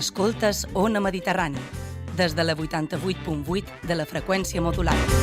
Escoltes Ona Mediterrani, des de la 88.8 de la freqüència modulada.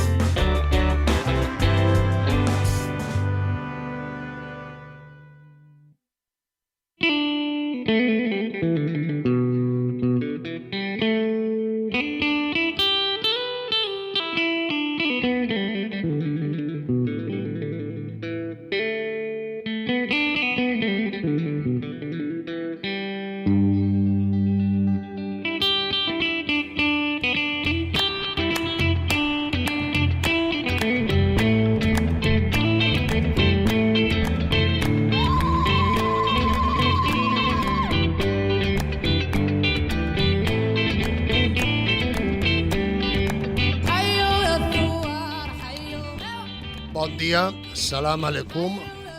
Bon dia, salam aleikum,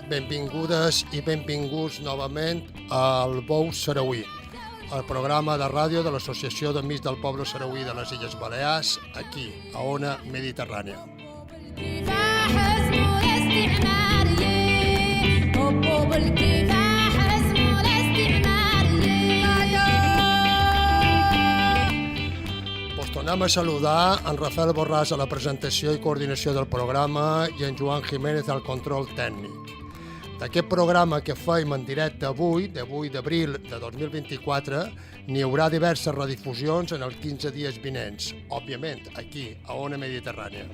benvingudes i benvinguts novament al Bou Sarauí, el programa de ràdio de l'Associació d'Amics del Poble Sarauí de les Illes Balears, aquí, a Ona Mediterrània. Tornem a saludar en Rafael Borràs a la presentació i coordinació del programa i en Joan Jiménez al control tècnic. D'aquest programa que fem en directe avui, de 8 d'abril de 2024, n'hi haurà diverses redifusions en els 15 dies vinents, òbviament aquí, a Ona Mediterrània.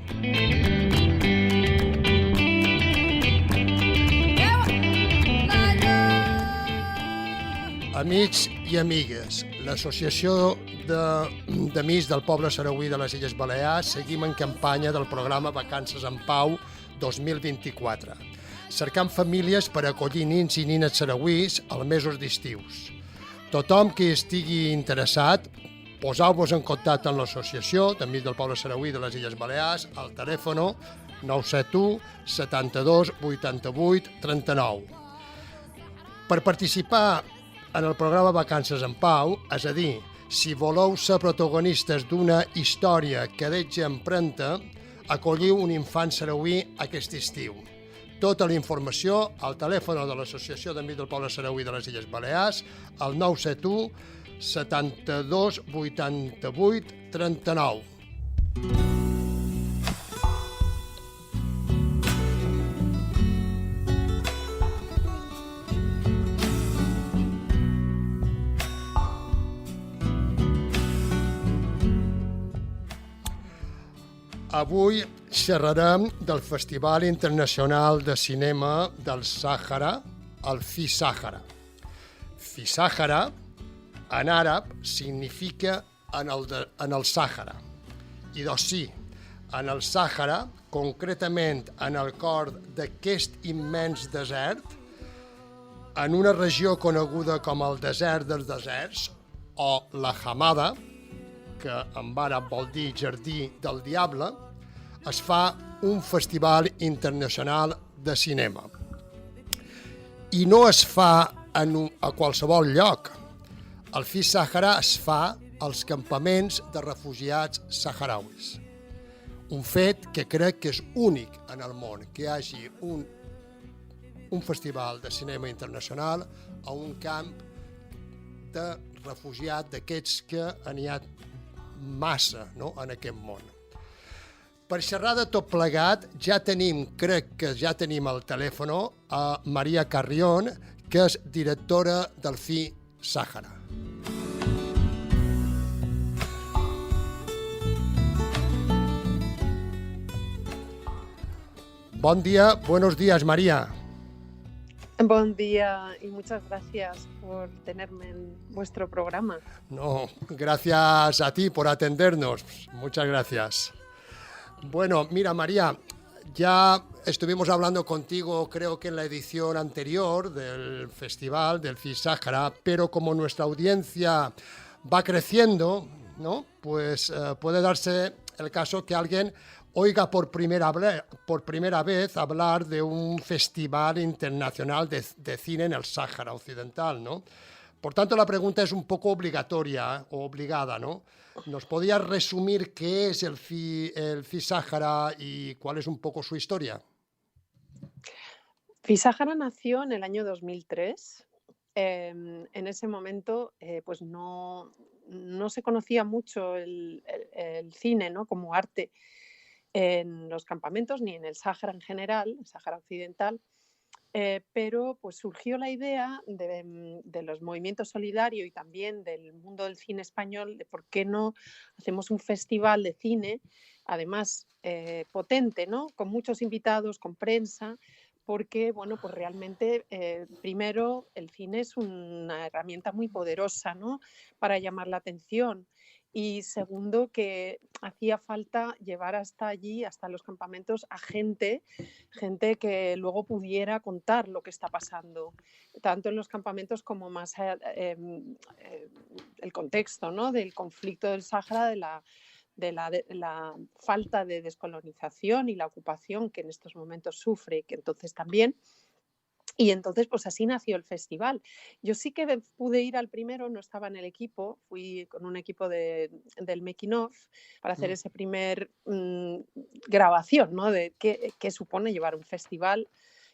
Amics i amigues, l'Associació d'Amics del Poble Sarauí de les Illes Balears seguim en campanya del programa Vacances en Pau 2024, cercant famílies per acollir nins i nines sarauís als mesos d'estius. Tothom que estigui interessat, poseu-vos en contacte amb l'Associació d'Amics del Poble Sarauí de les Illes Balears al telèfon 971 72 88 39. Per participar en el programa Vacances en Pau, és a dir, si voleu ser protagonistes d'una història que deixa empremta, acolliu un infant sarauí aquest estiu. Tota la informació al telèfon de l'Associació d'Amics del Poble Sarauí de les Illes Balears al 971 72 88 39. Avui xerrarem del Festival Internacional de Cinema del Sàhara, el FISàhara. FISàhara, en àrab, significa en el Sàhara. I doncs sí, en el Sàhara, concretament en el cor d'aquest immens desert, en una regió coneguda com el desert dels deserts, o la Hamada, que en àrab vol dir jardí del diable, es fa un festival internacional de cinema. I no es fa a qualsevol lloc. El FISàhara es fa als campaments de refugiats saharauis. Un fet que crec que és únic en el món, que hi hagi un festival de cinema internacional a un camp de refugiats d'aquests que n'hi ha massa, no?, en aquest món. Per xerrar de tot plegat, crec que ja tenim al telèfon a Maria Carrión, que és directora del FISàhara. Bon día, buenos días, María. Buen día y muchas gracias por tenerme en vuestro programa. No, gracias a ti por atendernos. Muchas gracias. Bueno, mira, María, ya estuvimos hablando contigo, creo que en la edición anterior del festival, del FISàhara, pero como nuestra audiencia va creciendo, ¿no?, pues puede darse el caso que alguien oiga por primera vez hablar de un festival internacional de cine en el Sáhara Occidental, ¿no? Por tanto, la pregunta es un poco obligatoria o obligada, ¿no? ¿Nos podías resumir qué es el FISàhara y cuál es un poco su historia? FISàhara nació en el año 2003 en ese momento pues no se conocía mucho el cine, ¿no?, como arte en los campamentos ni en el Sáhara en general, el Sáhara Occidental. Pero pues surgió la idea de los movimientos solidarios y también del mundo del cine español, de por qué no hacemos un festival de cine, además potente, ¿no?, con muchos invitados, con prensa, porque bueno, pues realmente primero el cine es una herramienta muy poderosa, ¿no?, para llamar la atención. Y segundo, que hacía falta llevar hasta allí, hasta los campamentos, a gente que luego pudiera contar lo que está pasando, tanto en los campamentos como más el contexto, ¿no?, del conflicto del Sáhara, de la falta de descolonización y la ocupación que en estos momentos sufre, que entonces también. Y entonces, pues así nació el festival. Yo sí que pude ir al primero, no estaba en el equipo, fui con un equipo del Making of para hacer ese primer grabación, ¿no?, de qué supone llevar un festival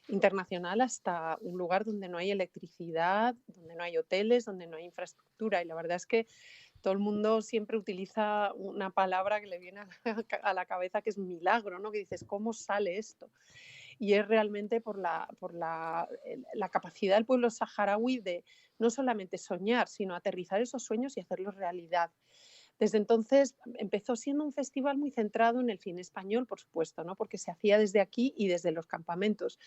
internacional hasta un lugar donde no hay electricidad, donde no hay hoteles, donde no hay infraestructura. Y la verdad es que todo el mundo siempre utiliza una palabra que le viene a la cabeza, que es milagro, ¿no?, que dices, ¿cómo sale esto? Y es realmente por la capacidad del pueblo saharaui de no solamente soñar, sino aterrizar esos sueños y hacerlos realidad. Desde entonces empezó siendo un festival muy centrado en el cine español, por supuesto, ¿no?, porque se hacía desde aquí y desde los campamentos.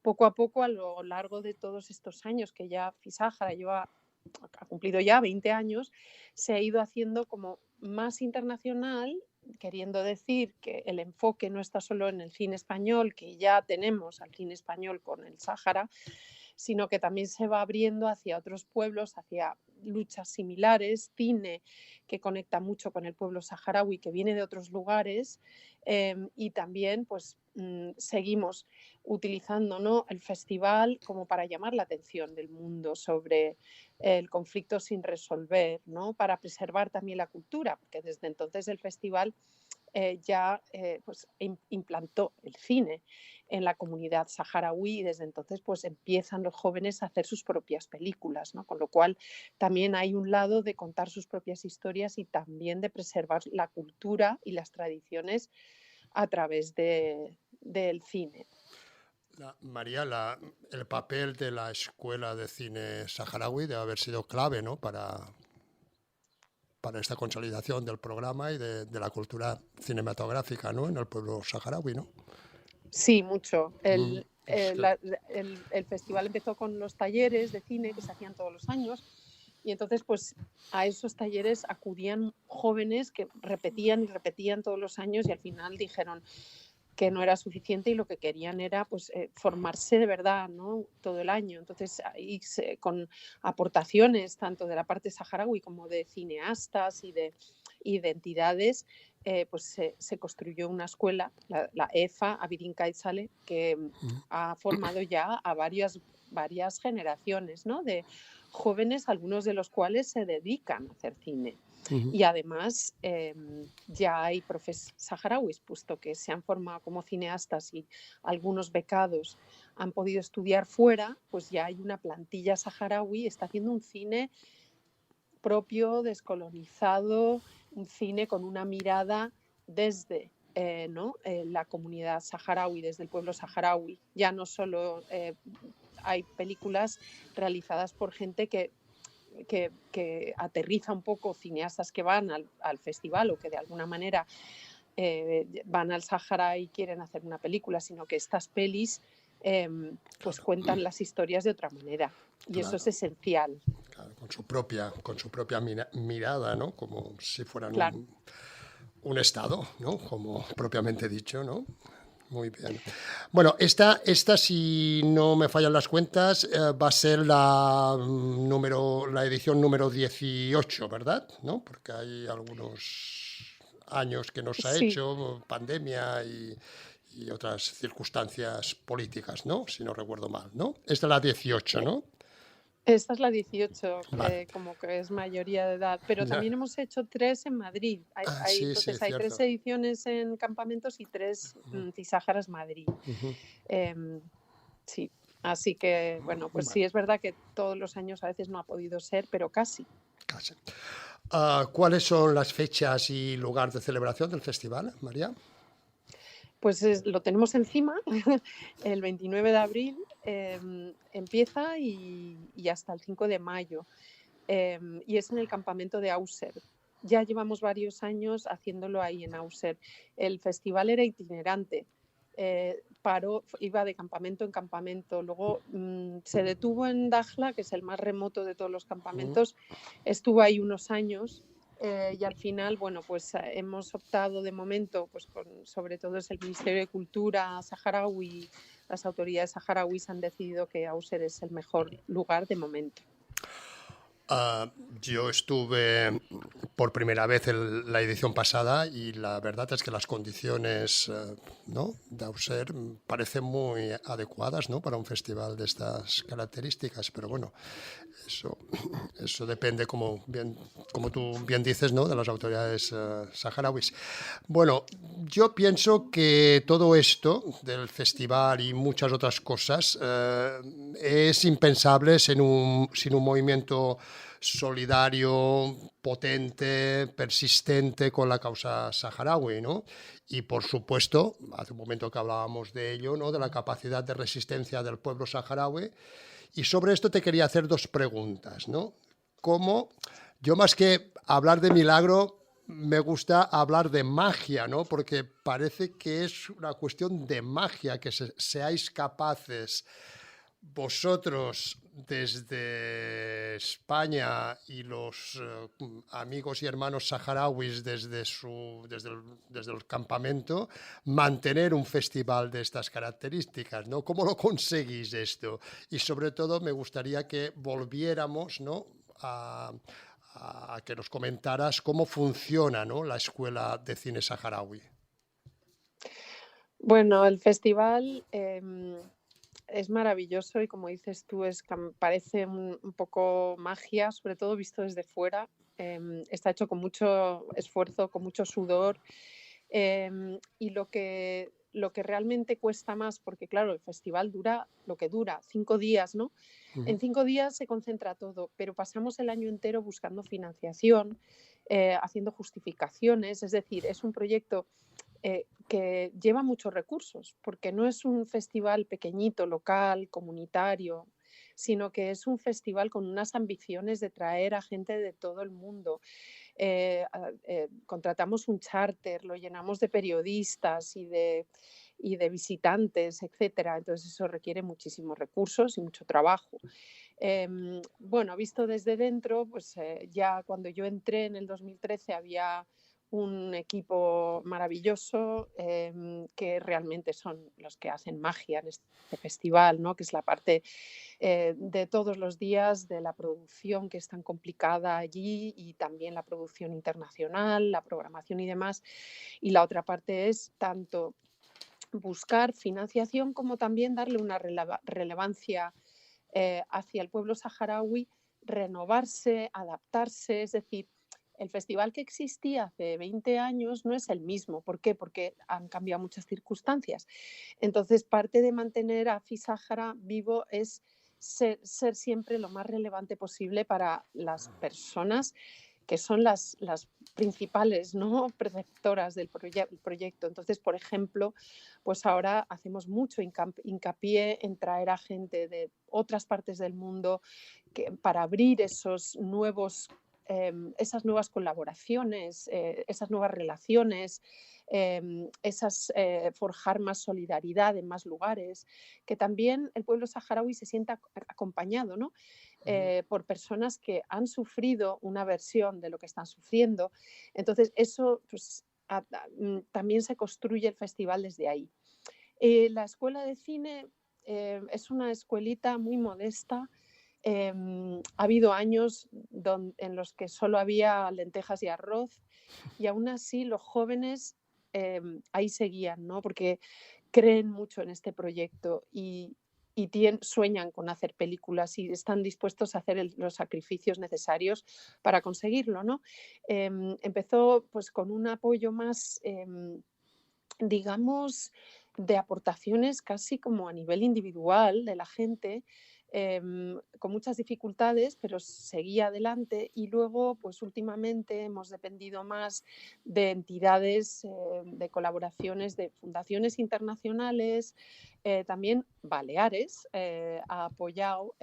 Poco a poco, a lo largo de todos estos años que ya Fisáhara ha cumplido ya 20 años, se ha ido haciendo como más internacional, queriendo decir que el enfoque no está solo en el cine español, que ya tenemos al cine español con el Sáhara, sino que también se va abriendo hacia otros pueblos, hacia luchas similares, cine que conecta mucho con el pueblo saharaui, que viene de otros lugares, y también pues seguimos utilizando, ¿no?, el festival como para llamar la atención del mundo sobre el conflicto sin resolver, ¿no?, para preservar también la cultura, porque desde entonces el festival ya pues, implantó el cine en la comunidad saharaui y desde entonces pues, empiezan los jóvenes a hacer sus propias películas, ¿no?, con lo cual también hay un lado de contar sus propias historias y también de preservar la cultura y las tradiciones a través del cine. María, el papel de la Escuela de Cine Saharaui debe haber sido clave, ¿no?, para esta consolidación del programa y de la cultura cinematográfica, ¿no?, en el pueblo saharaui, ¿no? Sí, mucho. Mm, El festival empezó con los talleres de cine que se hacían todos los años y entonces pues a esos talleres acudían jóvenes que repetían y repetían todos los años y al final dijeron que no era suficiente y lo que querían era pues formarse de verdad, ¿no?, todo el año. Entonces ahí con aportaciones tanto de la parte saharaui como de cineastas y de entidades, pues se construyó una escuela, la EFA Abidin Kaitzale, que ha formado ya a varias generaciones, ¿no?, de jóvenes, algunos de los cuales se dedican a hacer cine. Y además ya hay profes saharauis, puesto que se han formado como cineastas y algunos becados han podido estudiar fuera, pues ya hay una plantilla saharaui, está haciendo un cine propio, descolonizado, un cine con una mirada desde la comunidad saharaui, desde el pueblo saharaui. Ya no solo hay películas realizadas por gente que aterriza un poco, cineastas que van al festival o que de alguna manera van al Sáhara y quieren hacer una película, sino que estas pelis pues cuentan las historias de otra manera y claro, eso es esencial. Claro, con su propia mirada, ¿no?, como si fueran Claro. un estado, ¿no?, como propiamente dicho, ¿no? Muy bien. Bueno, esta si no me fallan las cuentas, va a ser la edición número 18, ¿verdad? ¿No? Porque hay algunos años que no se ha Sí, hecho, pandemia y otras circunstancias políticas, ¿no? Si no recuerdo mal, ¿no? Esta es la 18, ¿no? esta es la 18, Vale. como que es mayoría de edad, pero Ya. también hemos hecho 3 en Madrid. Sí, Entonces es hay 3 cierto. ediciones en campamentos y 3 Cisáharas Madrid. Sí. Así que, bueno, pues sí, Bueno, es verdad que todos los años a veces no ha podido ser, pero casi. casi. ¿Cuáles son las fechas y lugar de celebración del festival, María? Pues lo tenemos encima, el 29 de abril empieza y hasta el 5 de mayo. Y es en el campamento de Auser. Ya llevamos varios años haciéndolo ahí en Auser. El festival era itinerante, iba de campamento en campamento. Luego se detuvo en Dakhla, que es el más remoto de todos los campamentos. Estuvo ahí unos años. Y al final, bueno, pues hemos optado de momento, pues sobre todo es el Ministerio de Cultura saharaui, las autoridades saharauis han decidido que Auser es el mejor lugar de momento. Yo estuve por primera vez en la edición pasada y la verdad es que las condiciones ¿no? de Auxerre parecen muy adecuadas, ¿no? Para un festival de estas características, pero bueno, eso depende, como tú bien dices, ¿no? De las autoridades saharauis. Bueno, yo pienso que todo esto del festival y muchas otras cosas es impensable sin un movimiento solidario, potente, persistente con la causa saharaui, ¿no? Y por supuesto, hace un momento que hablábamos de ello, ¿no? De la capacidad de resistencia del pueblo saharaui. Y sobre esto te quería hacer dos preguntas, ¿no? ¿Cómo? Yo más que hablar de milagro, me gusta hablar de magia, ¿no? Porque parece que es una cuestión de magia que seáis capaces vosotros desde España y los amigos y hermanos saharauis desde el campamento, mantener un festival de estas características, ¿no? ¿Cómo lo conseguís esto? Y sobre todo me gustaría que volviéramos, ¿no? a que nos comentaras cómo funciona, ¿no? La Escuela de Cine Saharaui. Bueno, el festival es maravilloso y como dices tú, parece un poco magia, sobre todo visto desde fuera. Está hecho con mucho esfuerzo, con mucho sudor y lo que realmente cuesta más, porque claro, el festival dura lo que dura, 5 días, ¿no? En 5 días se concentra todo, pero pasamos el año entero buscando financiación, haciendo justificaciones, es decir, es un proyecto que lleva muchos recursos, porque no es un festival pequeñito, local, comunitario, sino que es un festival con unas ambiciones de traer a gente de todo el mundo. Contratamos un charter, lo llenamos de periodistas y de visitantes, etcétera. Entonces eso requiere muchísimos recursos y mucho trabajo. Bueno, visto desde dentro, pues ya cuando yo entré en el 2013 había un equipo maravilloso que realmente son los que hacen magia en este festival, ¿no? Que es la parte de todos los días de la producción que es tan complicada allí y también la producción internacional, la programación y demás. Y la otra parte es tanto buscar financiación como también darle una relevancia hacia el pueblo saharaui, renovarse, adaptarse, es decir, el festival que existía hace 20 años no es el mismo. ¿Por qué? Porque han cambiado muchas circunstancias. Entonces, parte de mantener a FISAHARA vivo es ser siempre lo más relevante posible para las personas que son las principales, ¿no? Preceptoras del proyecto. Entonces, por ejemplo, pues ahora hacemos mucho hincapié en traer a gente de otras partes del mundo para abrir esas nuevas colaboraciones, esas nuevas relaciones, forjar más solidaridad en más lugares, que también el pueblo saharaui se sienta acompañado, ¿no? Por personas que han sufrido una versión de lo que están sufriendo. Entonces, eso pues, también se construye el festival desde ahí. La escuela de cine es una escuelita muy modesta. Ha habido años en los que solo había lentejas y arroz y aún así los jóvenes ahí seguían, ¿no? Porque creen mucho en este proyecto y sueñan con hacer películas y están dispuestos a hacer los sacrificios necesarios para conseguirlo, ¿no? Empezó pues con un apoyo más, digamos, de aportaciones casi como a nivel individual de la gente, con muchas dificultades, pero seguía adelante. Y luego, pues últimamente hemos dependido más de entidades, de colaboraciones de fundaciones internacionales, también Baleares ha apoyado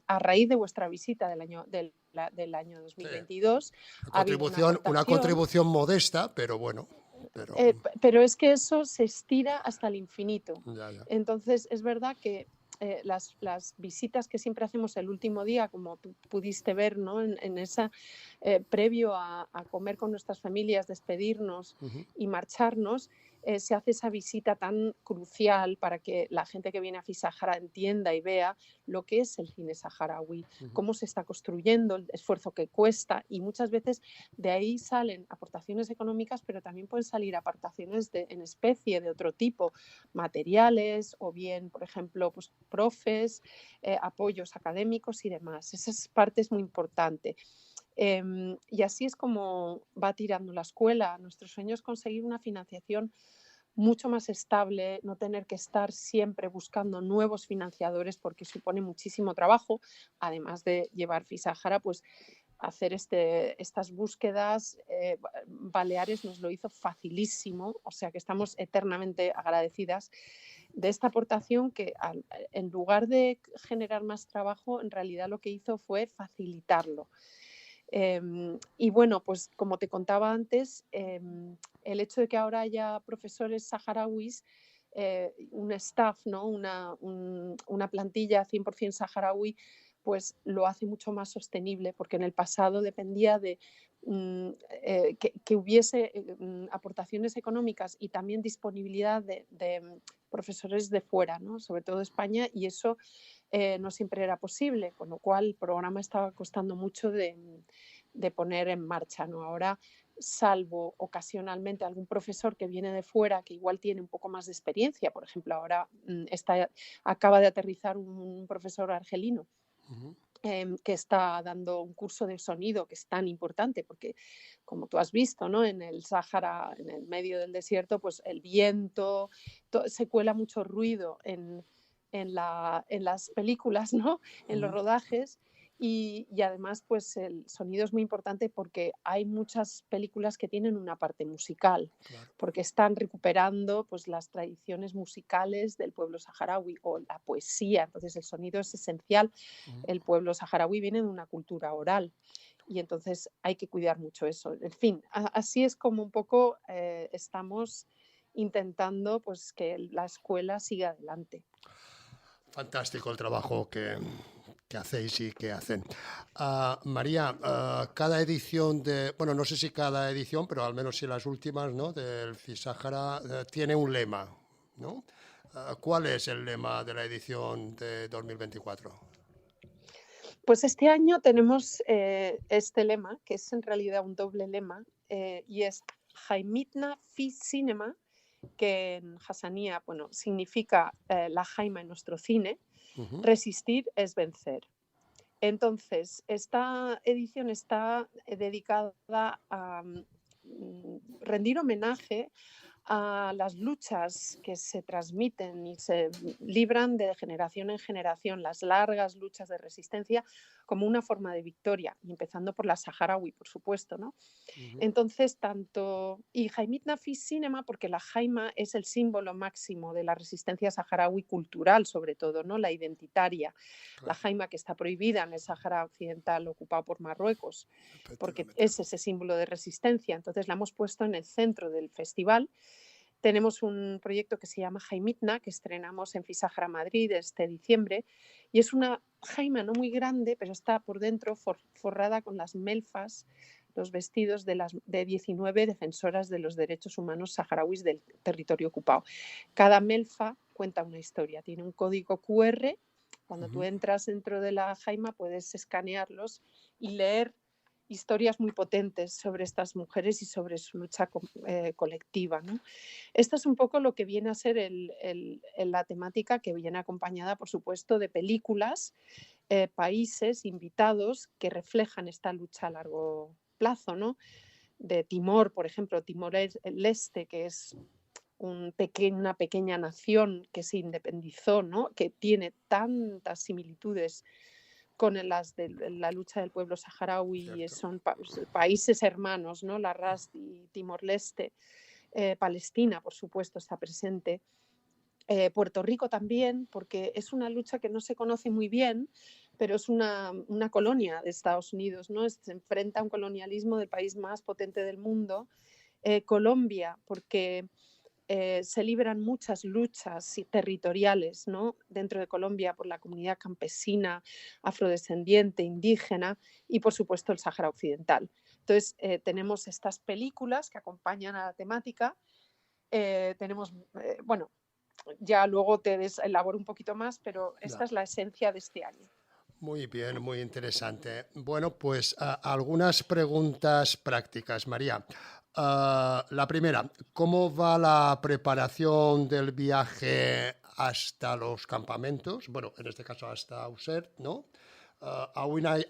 a raíz de vuestra visita del año 2022. Sí. Ha habido Una contribución modesta, pero bueno. Pero es que eso se estira hasta el infinito. Ya. Entonces, es verdad que las visitas que siempre hacemos el último día, como tú pudiste ver, ¿no? en esa, previo a comer con nuestras familias, despedirnos y marcharnos, se hace esa visita tan crucial para que la gente que viene a Fisáhara entienda y vea lo que es el cine saharaui, cómo se está construyendo, el esfuerzo que cuesta, y muchas veces de ahí salen aportaciones económicas, pero también pueden salir aportaciones en especie de otro tipo, materiales o bien, por ejemplo, pues, profes, apoyos académicos y demás. Esa parte es muy importante. Y así es como va tirando la escuela. Nuestro sueño es conseguir una financiación mucho más estable, no tener que estar siempre buscando nuevos financiadores porque supone muchísimo trabajo, además de llevar Fisáhara, pues hacer estas búsquedas. Baleares nos lo hizo facilísimo, o sea que estamos eternamente agradecidas de esta aportación que en lugar de generar más trabajo, en realidad lo que hizo fue facilitarlo. Y bueno, pues como te contaba antes, el hecho de que ahora haya profesores saharauis, un staff, ¿no? una plantilla 100% saharaui, pues lo hace mucho más sostenible, porque en el pasado dependía de que hubiese aportaciones económicas y también disponibilidad de profesores de fuera, ¿no? Sobre todo de España, y eso no siempre era posible, con lo cual el programa estaba costando mucho de poner en marcha, ¿no? Ahora, salvo ocasionalmente algún profesor que viene de fuera que igual tiene un poco más de experiencia, por ejemplo, ahora acaba de aterrizar un profesor argelino que está dando un curso de sonido que es tan importante porque, como tú has visto, ¿no? En el Sáhara, en el medio del desierto, pues el viento, se cuela mucho ruido en las películas, ¿no? En los rodajes. Y además, pues el sonido es muy importante porque hay muchas películas que tienen una parte musical, porque están recuperando, pues, las tradiciones musicales del pueblo saharaui o la poesía. Entonces el sonido es esencial. El pueblo saharaui viene de una cultura oral y entonces hay que cuidar mucho eso. En fin, así es como un poco estamos intentando, pues, que la escuela siga adelante. Fantástico el trabajo que hacéis y que hacen. María, cada edición bueno, no sé si cada edición, pero al menos si las últimas, ¿no? Del Fisáhara tiene un lema, ¿no? ¿Cuál es el lema de la edición de 2024? Pues este año tenemos este lema, que es en realidad un doble lema, y es Jaimitna fi Cinema, que en hasanía, bueno, significa la jaima en nuestro cine. Resistir es vencer. Entonces, esta edición está dedicada a rendir homenaje a las luchas que se transmiten y se libran de generación en generación, las largas luchas de resistencia como una forma de victoria, y empezando por la saharaui, por supuesto, ¿no? Entonces, y Jaimit Nafis Cinema, porque la jaima es el símbolo máximo de la resistencia saharaui cultural, sobre todo, ¿no? La identitaria. Claro. La jaima que está prohibida en el Sáhara Occidental ocupado por Marruecos, porque es ese símbolo de resistencia. Entonces la hemos puesto en el centro del festival. Tenemos un proyecto que se llama Jaimitna, que estrenamos en Fisáhara Madrid este diciembre, y es una jaima no muy grande, pero está por dentro forrada con las melfas, los vestidos de 19 defensoras de los derechos humanos saharauis del territorio ocupado. Cada melfa cuenta una historia, tiene un código QR. Cuando tú entras dentro de la jaima puedes escanearlos y leer historias muy potentes sobre estas mujeres y sobre su lucha colectiva, ¿no? Esto es un poco lo que viene a ser la temática, que viene acompañada, por supuesto, de películas, países invitados que reflejan esta lucha a largo plazo, ¿no? De Timor, por ejemplo, Timor-Leste, que es una pequeña nación que se independizó, ¿no? Que tiene tantas similitudes con las de la lucha del pueblo saharaui, Cierto. son países hermanos, ¿no? La RAS y Timor-Leste, Palestina, por supuesto, está presente. Puerto Rico también, porque es una lucha que no se conoce muy bien, pero es una colonia de Estados Unidos, ¿no? Se enfrenta a un colonialismo del país más potente del mundo. Colombia, porque se libran muchas luchas territoriales, ¿no? Dentro de Colombia por la comunidad campesina, afrodescendiente, indígena y, por supuesto, el Sáhara Occidental. Entonces, tenemos estas películas que acompañan a la temática. Tenemos, bueno, ya luego te elaboro un poquito más, pero esta Ya. es la esencia de este año. Muy bien, muy interesante. Bueno, pues algunas preguntas prácticas, María. La primera, ¿cómo va la preparación del viaje hasta los campamentos? Bueno, en este caso hasta Ausert, ¿no? Aún hay,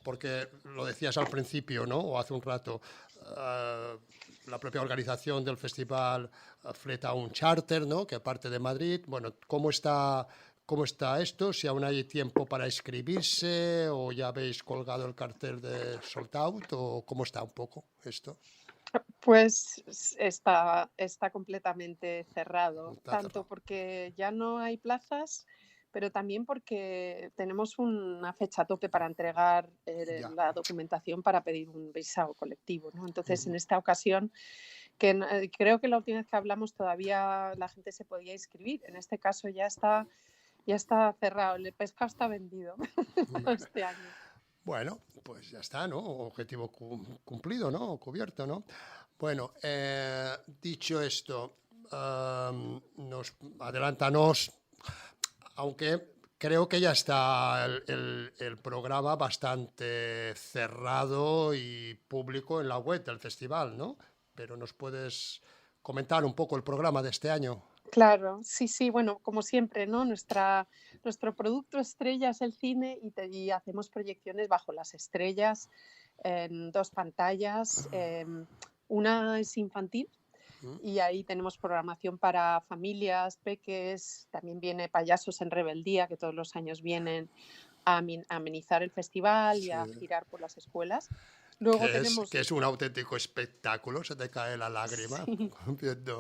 porque lo decías al principio, ¿no? O hace un rato, la propia organización del festival fleta un charter, ¿no? Que parte de Madrid. Bueno, ¿cómo está esto? Si aún hay tiempo para inscribirse o ya habéis colgado el cartel de sold out o cómo está un poco esto. Pues está completamente cerrado, Está tanto cerrado. porque ya no hay plazas, pero también porque tenemos una fecha tope para entregar Ya. la documentación para pedir un visado colectivo, ¿no? Entonces, Ujú. en esta ocasión, creo que la última vez que hablamos todavía la gente se podía inscribir. En este caso ya está cerrado, el pescado está vendido Vale. este año. Bueno, pues ya está, ¿no? Objetivo cumplido, ¿no? Cubierto, ¿no? Bueno, dicho esto, adelántanos, aunque creo que ya está el programa bastante cerrado y público en la web del festival, ¿no? Pero nos puedes comentar un poco el programa de este año. Claro, sí, bueno, como siempre, ¿no? Nuestro producto estrella es el cine y hacemos proyecciones bajo las estrellas en 2 pantallas. Una es infantil ¿Mm? y ahí tenemos programación para familias, peques, también viene Payasos en Rebeldía, que todos los años vienen a amenizar el festival y Sí. a girar por las escuelas. Luego Que tenemos, es un auténtico espectáculo, se te cae la lágrima sí,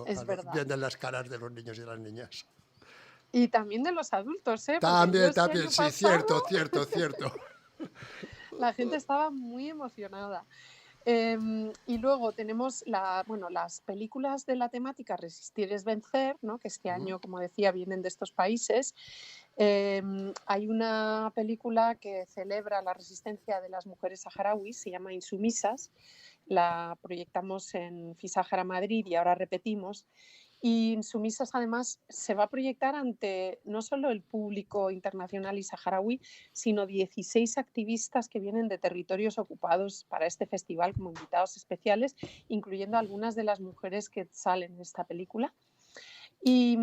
es verdad. viendo las caras de los niños y las niñas. Y también de los adultos, ¿eh? Porque yo También, este también, año sí, pasado cierto. la gente estaba muy emocionada. Y luego tenemos las películas de la temática Resistir es vencer, ¿no? Que este ¿Mm? año, como decía, vienen de estos países. Hay una película que celebra la resistencia de las mujeres saharauis, se llama Insumisas. La proyectamos en Fisahara Madrid y ahora repetimos. Y Insumisas además se va a proyectar ante no solo el público internacional y saharaui, sino 16 activistas que vienen de territorios ocupados para este festival como invitados especiales, incluyendo algunas de las mujeres que salen en esta película. Y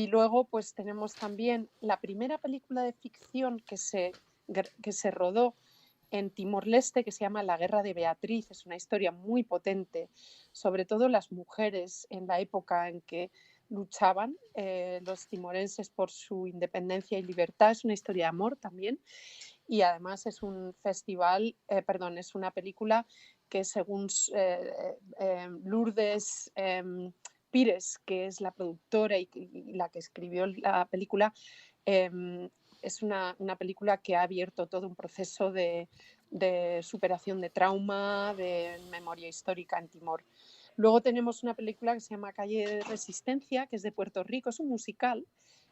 luego pues tenemos también la primera película de ficción que se rodó en Timor-Leste, que se llama La Guerra de Beatriz. Es una historia muy potente, sobre todo las mujeres en la época en que luchaban los timorenses por su independencia y libertad. Es una historia de amor también. Y además es un festival, es una película que según Lourdes Pires, que es la productora y la que escribió la película, es una película que ha abierto todo un proceso de superación de trauma, de memoria histórica en Timor. Luego tenemos una película que se llama Calle de Resistencia, que es de Puerto Rico, es un musical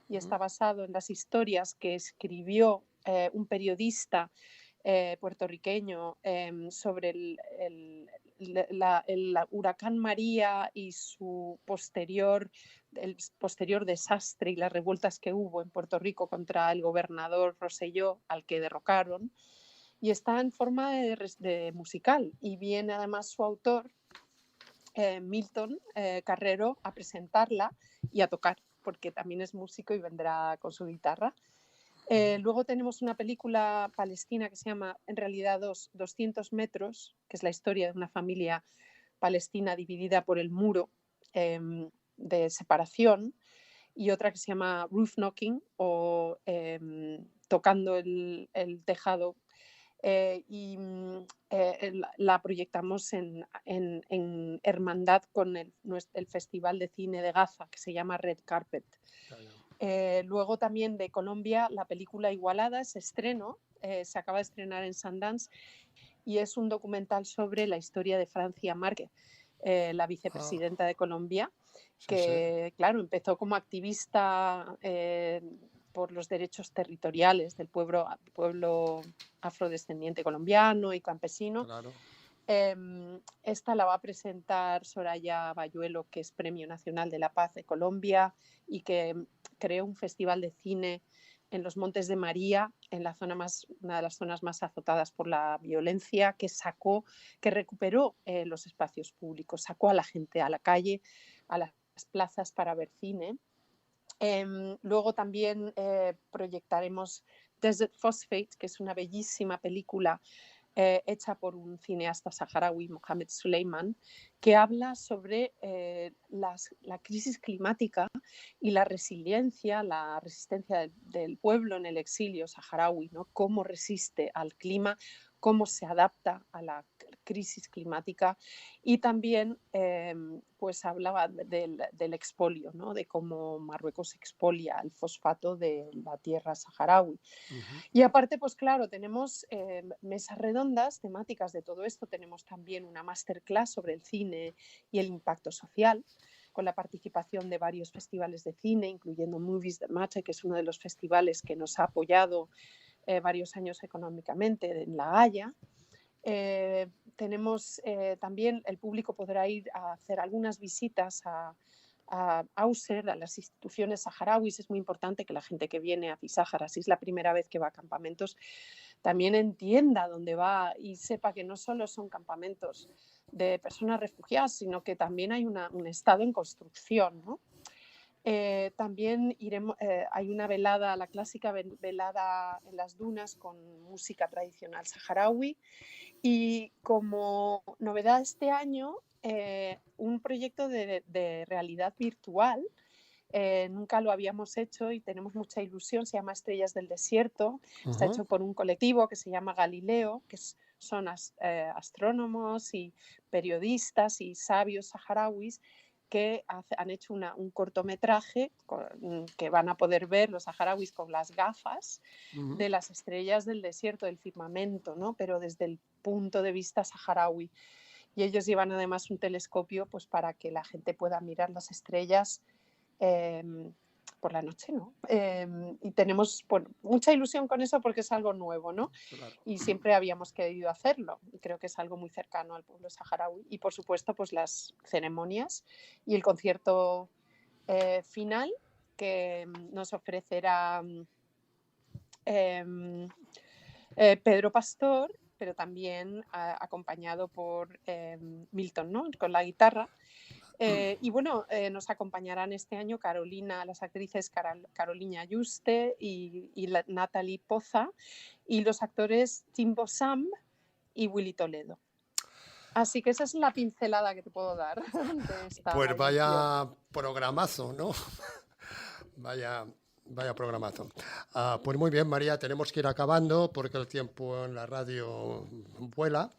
y está basado en las historias que escribió un periodista puertorriqueño sobre el huracán María y el posterior desastre y las revueltas que hubo en Puerto Rico contra el gobernador Rosselló, al que derrocaron, y está en forma de musical. Y viene además su autor, Milton Carrero, a presentarla y a tocar, porque también es músico y vendrá con su guitarra. Luego tenemos una película palestina que se llama, en realidad, 200 metros, que es la historia de una familia palestina dividida por el muro. de separación, y otra que se llama Roof Knocking o tocando el tejado. La proyectamos en hermandad con el Festival de Cine de Gaza, que se llama Red Carpet. Luego también de Colombia, la película Igualada, ese estreno, se acaba de estrenar en Sundance, y es un documental sobre la historia de Francia Márquez, la vicepresidenta de Colombia, que, claro, empezó como activista por los derechos territoriales del pueblo afrodescendiente colombiano y campesino. Claro. Esta la va a presentar Soraya Bayuelo, que es Premio Nacional de la Paz de Colombia y que creó un festival de cine en los Montes de María, en una de las zonas más azotadas por la violencia, que recuperó los espacios públicos, sacó a la gente a la calle, a las plazas para ver cine. Luego también proyectaremos Desert Phosphate, que es una bellísima película hecha por un cineasta saharaui, Mohamed Suleiman, que habla sobre la crisis climática y la resistencia del pueblo en el exilio saharaui, ¿no? Cómo resiste al clima, cómo se adapta a la crisis climática, y también pues hablaba del expolio, ¿no? De cómo Marruecos expolia el fosfato de la tierra saharaui. Y aparte, pues claro, tenemos mesas redondas temáticas de todo esto. Tenemos también una masterclass sobre el cine y el impacto social, con la participación de varios festivales de cine, incluyendo Movies That Matter, que es uno de los festivales que nos ha apoyado varios años económicamente en La Haya. Tenemos también, el público podrá ir a hacer algunas visitas a Auser, a las instituciones saharauis. Es muy importante que la gente que viene a Fisáhara, si es la primera vez que va a campamentos, también entienda dónde va y sepa que no solo son campamentos de personas refugiadas, sino que también hay un estado en construcción, ¿no? También hay una velada, la clásica velada en las dunas con música tradicional saharaui, y como novedad este año, un proyecto de realidad virtual. Nunca lo habíamos hecho y tenemos mucha ilusión. Se llama Estrellas del Desierto. Está hecho por un colectivo que se llama Galileo, que son astrónomos y periodistas y sabios saharauis que han hecho un cortometraje que van a poder ver los saharauis con las gafas de las estrellas del desierto, del firmamento, ¿no? Pero desde el punto de vista saharaui. Y ellos llevan además un telescopio, pues, para que la gente pueda mirar las estrellas por la noche, ¿no? Y tenemos mucha ilusión con eso porque es algo nuevo, ¿no? Claro. Y siempre habíamos querido hacerlo, y creo que es algo muy cercano al pueblo saharaui. Y por supuesto, pues las ceremonias y el concierto final que nos ofrecerá Pedro Pastor, pero también acompañado por Milton, ¿no? Con la guitarra. Y bueno, nos acompañarán este año las actrices Carolina Yuste y Natalie Poza, y los actores Timbo Sam y Willy Toledo. Así que esa es la pincelada que te puedo dar de esta Pues vaya edición. programazo, ¿no? Vaya programazo. Pues muy bien, María, tenemos que ir acabando porque el tiempo en la radio vuela.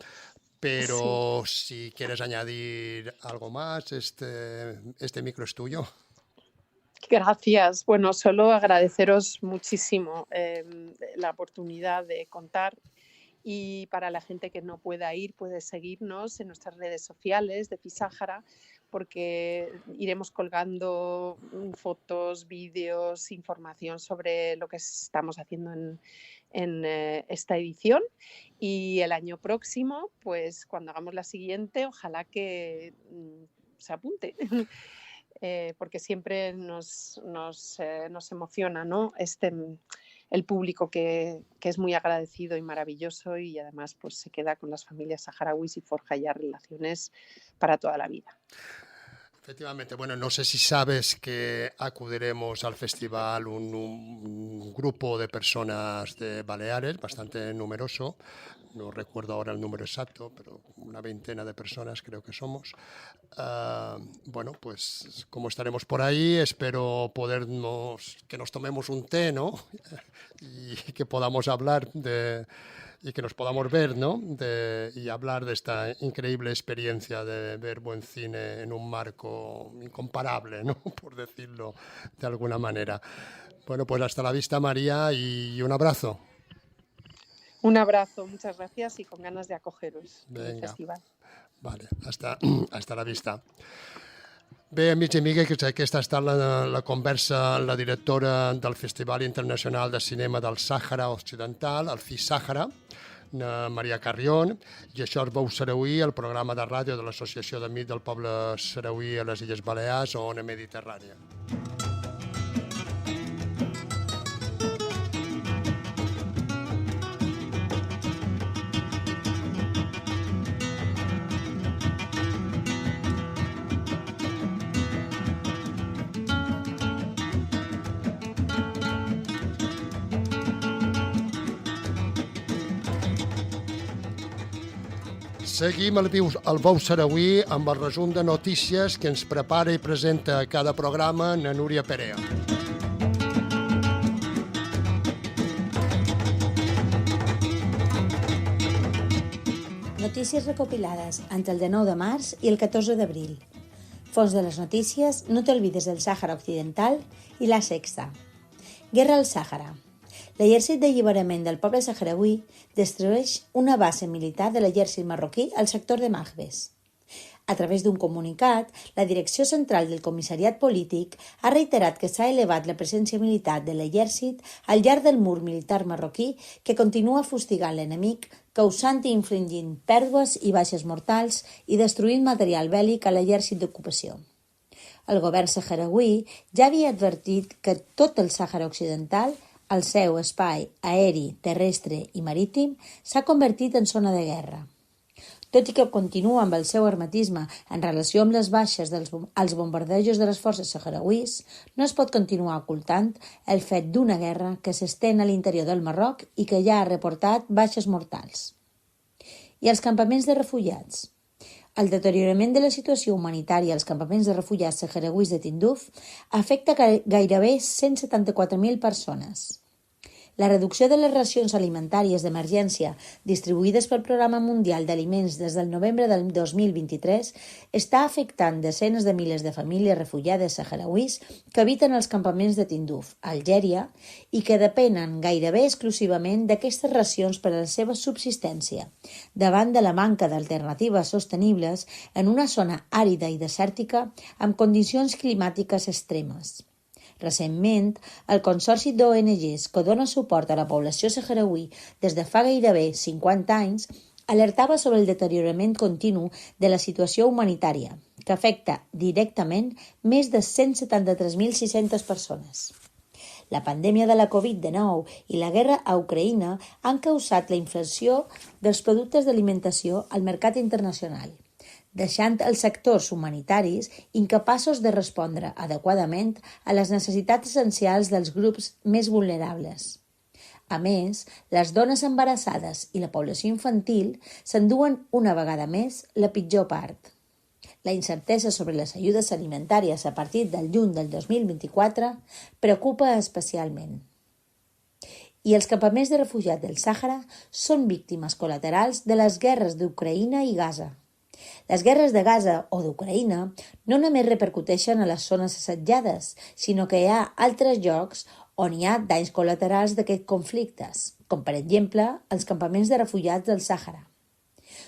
Pero si quieres añadir algo más, este micro es tuyo. Gracias. Bueno, solo agradeceros muchísimo la oportunidad de contar, y para la gente que no pueda ir, puede seguirnos en nuestras redes sociales de Fisáhara, porque iremos colgando fotos, vídeos, información sobre lo que estamos haciendo en esta edición. Y el año próximo, pues cuando hagamos la siguiente, ojalá que se apunte. Porque siempre nos emociona, ¿no? El público que es muy agradecido y maravilloso, y además pues se queda con las familias saharauis y forja ya relaciones para toda la vida. Efectivamente, bueno, no sé si sabes que acudiremos al festival un grupo de personas de Baleares bastante numeroso. no recuerdo ahora el número exacto, pero una veintena de personas creo que somos. Bueno, pues como estaremos por ahí, espero que nos tomemos un té, ¿no? Y que podamos hablar y que nos podamos ver, ¿no? Y hablar de esta increíble experiencia de ver buen cine en un marco incomparable, ¿no? Por decirlo de alguna manera. Bueno, pues hasta la vista, María, y un abrazo. Un abrazo, muchas gracias y con ganas de acogeros en el Venga. festival. Vale, hasta la vista. Bé, amics i amigues, aquesta ha estat la conversa amb la directora del Festival Internacional de Cinema del Sàhara Occidental, el FISàhara, Maria Carrión, i això és Veu Sarauí, el programa de ràdio de l'Associació d'Amics del Poble Sarauí a les Illes Balears o Ona Mediterrània. Seguim el Veu Sarauí amb el resum de notícies que ens prepara i presenta a cada programa na Núria Perea. Notícies recopilades entre el 19 de març i el 14 d'abril. Fons de les notícies, no t'olvides del Sàhara Occidental i La Sexta. Guerra al Sàhara. L'exèrcit d'alliberament del poble saharauí destrueix una base militar de l'exèrcit marroquí al sector de Maghbes. A través d'un comunicat, la Direcció Central del Comissariat Polític ha reiterat que s'ha elevat la presència militar de l'exèrcit al llarg del mur militar marroquí que continua fustigant l'enemic, causant i infligint pèrdues i baixes mortals i destruint material bèl·lic a l'exèrcit d'ocupació. El govern saharauí ja havia advertit que tot el Sàhara Occidental, el seu espai aeri, terrestre i marítim, s'ha convertit en zona de guerra. Tot i que continua amb el seu hermetisme en relació amb les baixes als bombardejos de les forces saharauís, no es pot continuar ocultant el fet d'una guerra que s'estén a l'interior del Marroc i que ja ha reportat baixes mortals. I els campaments de refugiats. El deteriorament de la situació humanitària als campaments de refugiats saharauís de Tinduf afecta gairebé 174.000 persones. La reducció de les racions alimentàries d'emergència distribuïdes pel Programa Mundial d'Aliments des del novembre del 2023 està afectant desenes de milers de famílies refugiades saharauís que habiten als campaments de Tinduf, Algèria, i que depenen gairebé exclusivament d'aquestes racions per a la seva subsistència, davant de la manca d'alternatives sostenibles en una zona àrida i desèrtica amb condicions climàtiques extremes. Recentment, el Consorci d'ONGs que dona suport a la població saharauí des de fa gairebé 50 anys alertava sobre el deteriorament continu de la situació humanitària, que afecta directament més de 173.600 persones. La pandèmia de la Covid-19 i la guerra a Ucraïna han causat la inflació dels productes d'alimentació al mercat internacional, deixant els sectors humanitaris incapaços de respondre adequadament a les necessitats essencials dels grups més vulnerables. A més, les dones embarassades i la població infantil s'enduen una vegada més la pitjor part. La incertesa sobre les ajudes alimentàries a partir del juny del 2024 preocupa especialment. I els campaments de refugiats del Sàhara són víctimes col·laterals de les guerres d'Ucraïna i Gaza. Les guerres de Gaza o d'Ucraïna no només repercuteixen a les zones assetjades, sinó que hi ha altres llocs on hi ha danys col·laterals d'aquests conflictes, com per exemple els campaments de refugiats del Sàhara.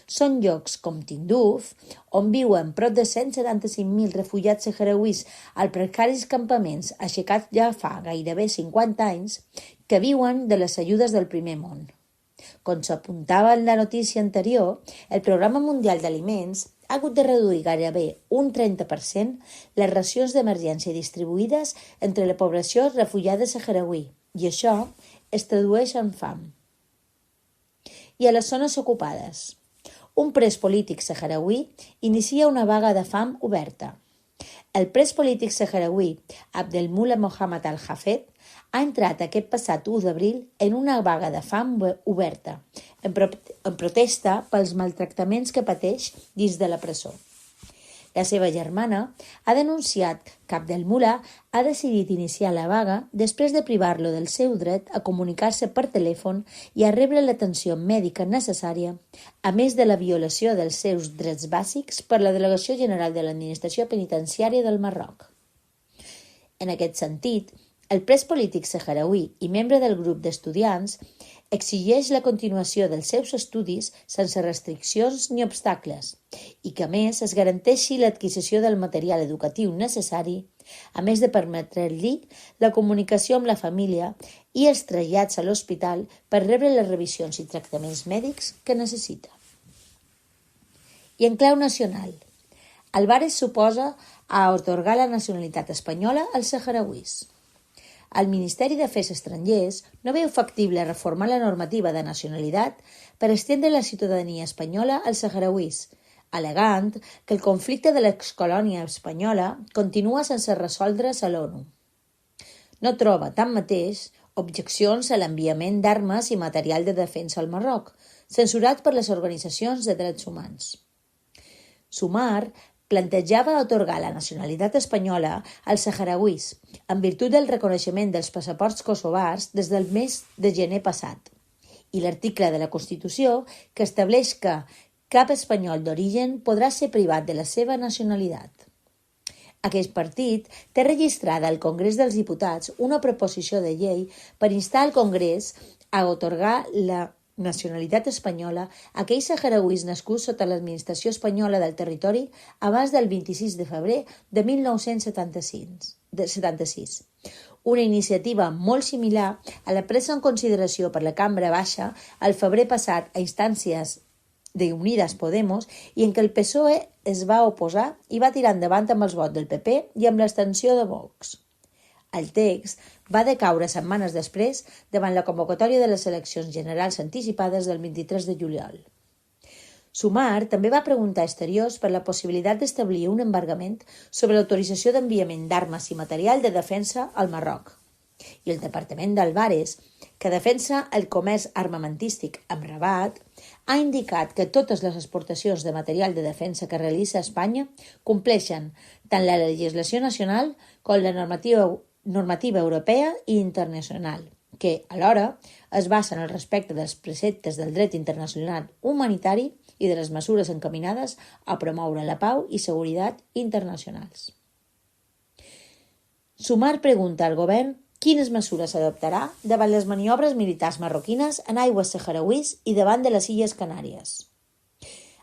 Són llocs com Tinduf, on viuen prop de 175.000 refugiats saharauís als precaris campaments aixecats ja fa gairebé 50 anys, que viuen de les ajudes del primer món. Com s'apuntava en la notícia anterior, el Programa Mundial d'Aliments ha hagut de reduir gairebé un 30% les racions d'emergència distribuïdes entre la població refugiada saharauí, i això es tradueix en fam. I a les zones ocupades. Un pres polític saharauí inicia una vaga de fam oberta. El pres polític saharauí Abdelmullah Mohamed Al-Hafed ha entrat aquest passat 1 d'abril en una vaga de fam oberta, en protesta pels maltractaments que pateix dins de la presó. La seva germana ha denunciat que Abdelmullah ha decidit iniciar la vaga després de privar-lo del seu dret a comunicar-se per telèfon i a rebre l'atenció mèdica necessària, a més de la violació dels seus drets bàsics per la Delegació General de l'Administració Penitenciària del Marroc. En aquest sentit, el pres polític saharauí i membre del grup d'estudiants exigeix la continuació dels seus estudis sense restriccions ni obstacles i que, a més, es garanteixi l'adquisició del material educatiu necessari, a més de permetre-li la comunicació amb la família i els trasllats a l'hospital per rebre les revisions i tractaments mèdics que necessita. I en clau nacional, Álvarez s'oposa a atorgar la nacionalitat espanyola als saharauís. El Ministeri d'Afers Estrangers no veu factible reformar la normativa de nacionalitat per estendre la ciutadania espanyola als saharauís, al·legant que el conflicte de l'excolònia espanyola continua sense resoldre's a l'ONU. No troba, tanmateix, objeccions a l'enviament d'armes i material de defensa al Marroc, censurat per les organitzacions de drets humans. Sumar plantejava atorgar la nacionalitat espanyola als saharauís en virtut del reconeixement dels passaports kosovars des del mes de gener passat i l'article de la Constitució que estableix que cap espanyol d'origen podrà ser privat de la seva nacionalitat. Aquest partit té registrada al Congrés dels Diputats una proposició de llei per instar al Congrés a atorgar la nacionalitat espanyola a aquells saharauís nascuts sota l'administració espanyola del territori abans del 26 de febrer de 1976. Una iniciativa molt similar a la presa en consideració per la Cambra Baixa el febrer passat a instàncies de Unidas Podemos i en què el PSOE es va oposar i va tirar endavant amb els vots del PP i amb l'abstenció de Vox. El text va decaure setmanes després davant la convocatòria de les eleccions generals anticipades del 23 de juliol. Sumar també va preguntar a Exteriors per la possibilitat d'establir un embargament sobre l'autorització d'enviament d'armes i material de defensa al Marroc. I el Departament d'Álvarez, que defensa el comerç armamentístic amb Rabat, ha indicat que totes les exportacions de material de defensa que realitza Espanya compleixen tant la legislació nacional com la normativa europea i internacional, que, alhora, es basa en el respecte dels preceptes del dret internacional humanitari i de les mesures encaminades a promoure la pau i seguretat internacionals. Sumar pregunta al govern quines mesures adoptarà davant les maniobres militars marroquines en aigües saharauís i davant de les Illes Canàries.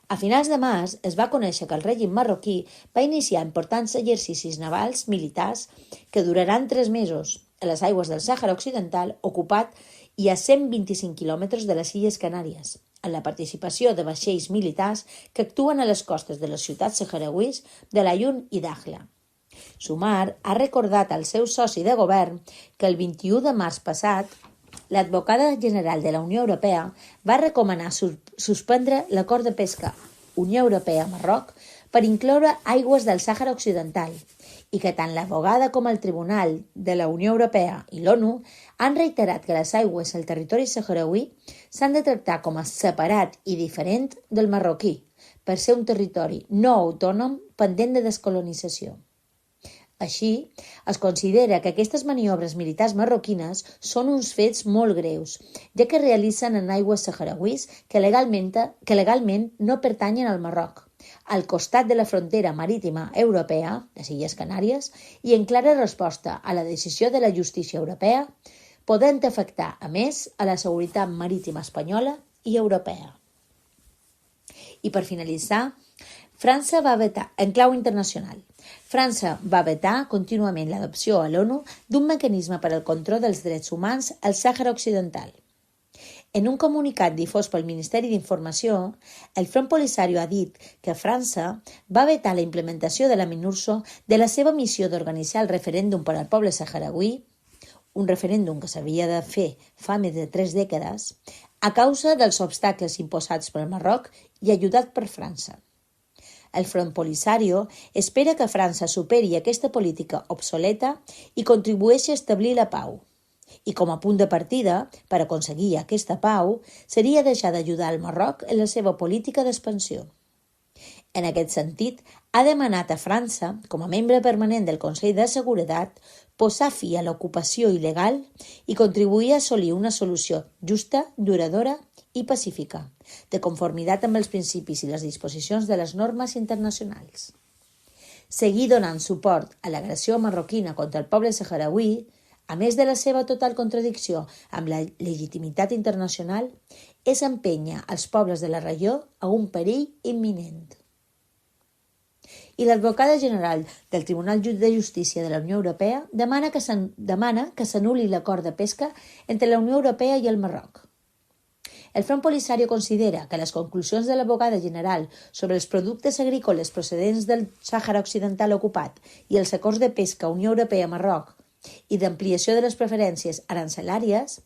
A finals de març es va conèixer que el règim marroquí va iniciar importants exercicis navals militars que duraran 3 mesos a les aigües del Sàhara Occidental ocupat i a 125 quilòmetres de les Illes Canàries, en la participació de vaixells militars que actuen a les costes de les ciutats saharauís de Layún i Dakhla. Sumar ha recordat al seu soci de govern que el 21 de març passat l'advocada general de la Unió Europea va recomanar suspendre l'acord de pesca Unió Europea-Marroc per incloure aigües del Sàhara Occidental i que tant l'advogada com el Tribunal de la Unió Europea i l'ONU han reiterat que les aigües al territori saharauí s'han de tractar com a separat i diferent del marroquí per ser un territori no autònom pendent de descolonització. Així, es considera que aquestes maniobres militars marroquines són uns fets molt greus, ja que realitzen en aigües saharauís que legalment no pertanyen al Marroc, al costat de la frontera marítima europea, les Illes Canàries, i en clara resposta a la decisió de la justícia europea, podent afectar, a més, a la seguretat marítima espanyola i europea. I per finalitzar, França va vetar, en clau internacional, França va vetar contínuament l'adopció a l'ONU d'un mecanisme per al control dels drets humans al Sàhara Occidental. En un comunicat difós pel Ministeri d'Informació, el Front Polisario ha dit que França va vetar la implementació de la MINURSO de la seva missió d'organitzar el referèndum per al poble saharauí, un referèndum que s'havia de fer fa més de 3 dècades, a causa dels obstacles imposats pel Marroc i ajudat per França. El Front Polisario espera que França superi aquesta política obsoleta i contribueixi a establir la pau. I com a punt de partida, per aconseguir aquesta pau, seria deixar d'ajudar el Marroc en la seva política d'expansió. En aquest sentit, ha demanat a França, com a membre permanent del Consell de Seguretat, posar fi a l'ocupació il·legal i contribuir a assolir una solució justa, duradora i pacífica, de conformitat amb els principis i les disposicions de les normes internacionals. Seguir donant suport a l'agressió marroquina contra el poble saharauí, a més de la seva total contradicció amb la legitimitat internacional, és empènyer els pobles de la regió a un perill imminent. I l'advocada general del Tribunal de Justícia de la Unió Europea demana que s'anul·li l'acord de pesca entre la Unió Europea i el Marroc. El Front Polisario considera que les conclusions de l'advocada general sobre els productes agrícoles procedents del Sàhara Occidental ocupat i els acords de pesca Unió Europea-Marroc i d'ampliació de les preferències arancelàries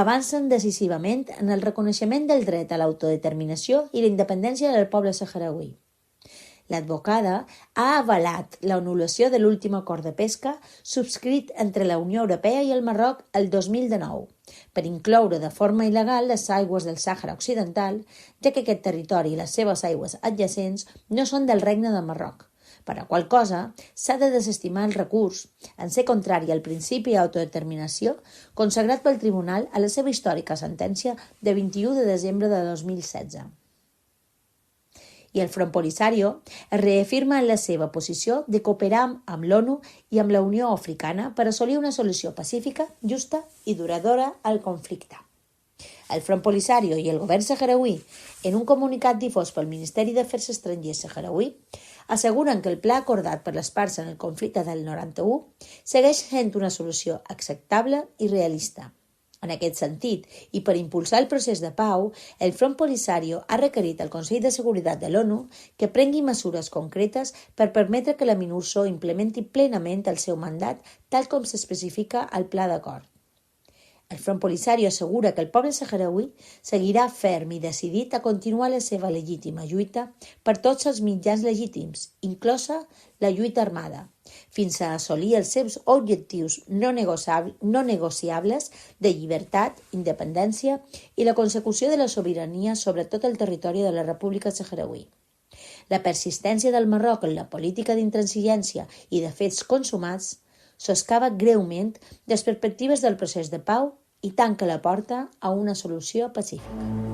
avancen decisivament en el reconeixement del dret a l'autodeterminació i la independència del poble saharauí. L'advocada ha avalat l'anul·lació de l'últim acord de pesca subscrit entre la Unió Europea i el Marroc el 2019 per incloure de forma il·legal les aigües del Sàhara Occidental, ja que aquest territori i les seves aigües adjacents no són del Regne de Marroc, per a qual cosa s'ha de desestimar el recurs en ser contrari al principi d'autodeterminació consagrat pel Tribunal a la seva històrica sentència de 21 de desembre de 2016. I el Front Polisario es reafirma en la seva posició de cooperar amb l'ONU i amb la Unió Africana per assolir una solució pacífica, justa i duradora al conflicte. El Front Polisario i el govern saharauí, en un comunicat difós pel Ministeri d'Afers Estrangers saharauí, asseguren que el pla acordat per les parts en el conflicte del 91 segueix sent una solució acceptable i realista. En aquest sentit, i per impulsar el procés de pau, el Front Polisario ha requerit al Consell de Seguretat de l'ONU que prengui mesures concretes per permetre que la MINURSO implementi plenament el seu mandat tal com s'especifica al pla d'acord. El Front Polisario assegura que el poble saharauí seguirà ferm i decidit a continuar la seva legítima lluita per tots els mitjans legítims, inclosa la lluita armada, fins a assolir els seus objectius no negociables de llibertat, independència i la consecució de la sobirania sobre tot el territori de la República Saharauí. La persistència del Marroc en la política d'intransigència i de fets consumats soscava greument les perspectives del procés de pau i tanca la porta a una solució pacífica.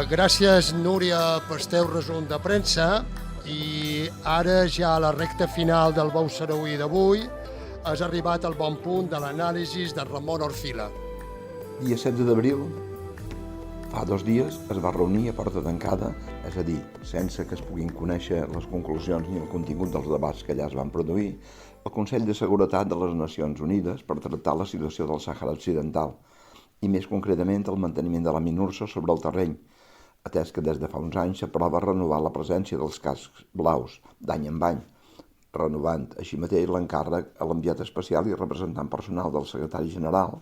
Gràcies, Núria, pel teu resum de premsa. I ara, ja a la recta final del Bou Sarauí d'avui, has arribat al bon punt de l'anàlisi de Ramon Orfila. Dia 16 d'abril, fa 2 dies, es va reunir a porta tancada, és a dir, sense que es puguin conèixer les conclusions ni el contingut dels debats que allà es van produir, el Consell de Seguretat de les Nacions Unides per tractar la situació del Sàhara Occidental i més concretament el manteniment de la MINURSO sobre el terreny, atès que des de fa uns anys s'aprova renovar la presència dels cascs blaus d'any en any, renovant així mateix l'encàrrec a l'enviat especial i representant personal del secretari general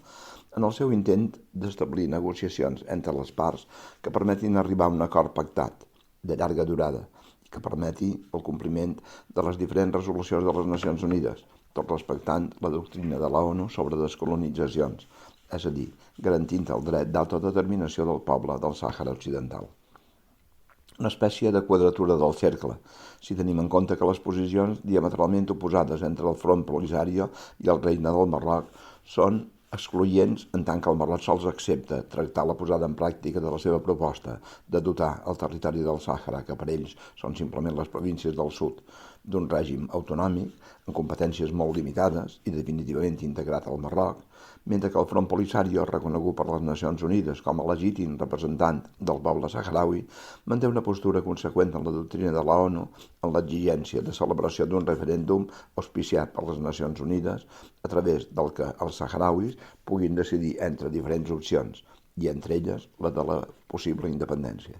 en el seu intent d'establir negociacions entre les parts que permetin arribar a un acord pactat, de llarga durada, i que permeti el compliment de les diferents resolucions de les Nacions Unides, tot respectant la doctrina de la ONU sobre descolonitzacions, és a dir, garantint el dret d'autodeterminació del poble del Sàhara Occidental. Una espècie de quadratura del cercle, si tenim en compte que les posicions diametralment oposades entre el Front Polisario i el Regne del Marroc són excloents en tant que el Marroc sols accepta tractar la posada en pràctica de la seva proposta de dotar el territori del Sàhara, que per ells són simplement les províncies del sud, d'un règim autonòmic, amb competències molt limitades i definitivament integrat al Marroc, mentre que el Front Polisario, reconegut per les Nacions Unides com a legítim representant del poble saharaui, manté una postura conseqüent en la doctrina de la ONU en l'exigència de celebració d'un referèndum auspiciat per les Nacions Unides a través del que els saharauis puguin decidir entre diferents opcions, i entre elles la de la possible independència.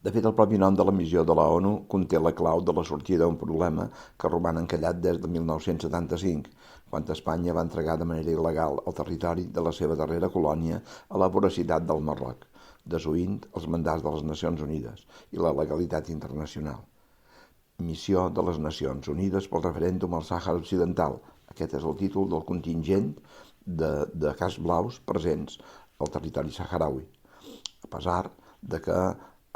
De fet, el propi nom de la missió de la ONU conté la clau de la sortida d'un problema que roman encallat des de 1975, quan Espanya va entregar de manera il·legal el territori de la seva darrera colònia a la voracitat del Marroc, desoint els mandats de les Nacions Unides i la legalitat internacional. Missió de les Nacions Unides pel referèndum al Sàhara Occidental. Aquest és el títol del contingent de cascs blaus presents al territori saharaui. A pesar de que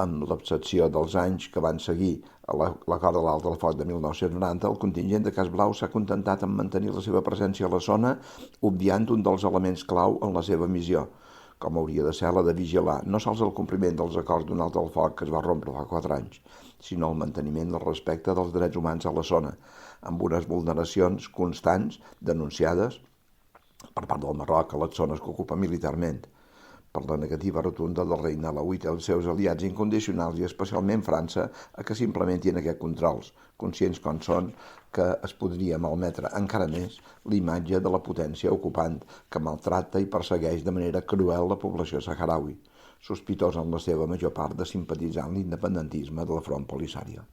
amb l'excepció dels anys que van seguir a l'acord de l'Alt del Foc de 1990, el contingent de cascs blaus s'ha contentat en mantenir la seva presència a la zona, obviant un dels elements clau en la seva missió, com hauria de ser la de vigilar no sols el compliment dels acords d'un Alt del Foc que es va rompre fa 4 anys, sinó el manteniment del respecte dels drets humans a la zona, amb unes vulneracions constants denunciades per part del Marroc a les zones que ocupa militarment, per la negativa rotunda del regne alauita i els seus aliats incondicionals i especialment França a que s'implementin aquests controls, conscients com són que es podria malmetre encara més l'imatge de la potència ocupant que maltracta i persegueix de manera cruel la població saharaui, sospitosa en la seva major part de simpatitzar amb l'independentisme del Front Polisario.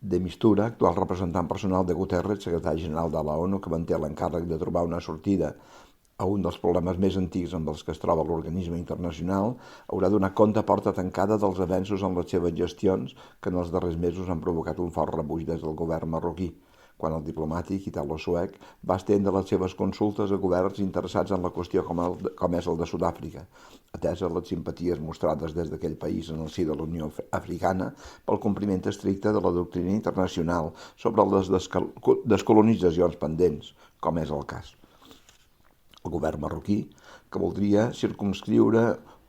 De Mistura, actual representant personal de Guterres, secretari general de la ONU, que manté l'encàrrec de trobar una sortida a un dels problemes més antics amb els que es troba l'organisme internacional, haurà donat compte a porta tancada dels avenços en les seves gestions que en els darrers mesos han provocat un fort rebuig des del govern marroquí, quan el diplomàtic italo-suec va estendre les seves consultes a governs interessats en la qüestió com és el de Sud-àfrica, ateses les simpaties mostrades des d'aquell país en el si de la Unió Africana pel compliment estricte de la doctrina internacional sobre les descolonitzacions pendents, com és el cas. El govern marroquí, que voldria circumscriure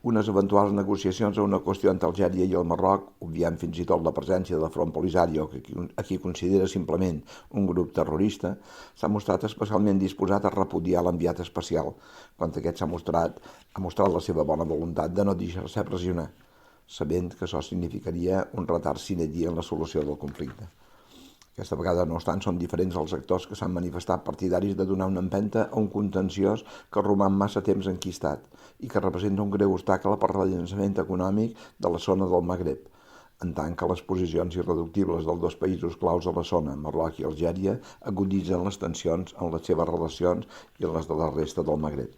unes eventuals negociacions a una qüestió entre Algèria i el Marroc, obviant fins i tot la presència del Front Polisario, a qui considera simplement un grup terrorista, s'ha mostrat especialment disposat a repudiar l'enviat especial, quan aquest ha mostrat la seva bona voluntat de no deixar-se pressionar, sabent que això significaria un retard sine die en la solució del conflicte. Aquesta vegada, no obstant, són diferents els actors que s'han manifestat partidaris de donar una empenta a un contenciós que roman massa temps enquistat i que representa un greu obstacle per al llançament econòmic de la zona del Magreb, en tant que les posicions irreductibles dels dos països claus a la zona, Marroc i Algèria, aguditzen les tensions en les seves relacions i en les de la resta del Magreb.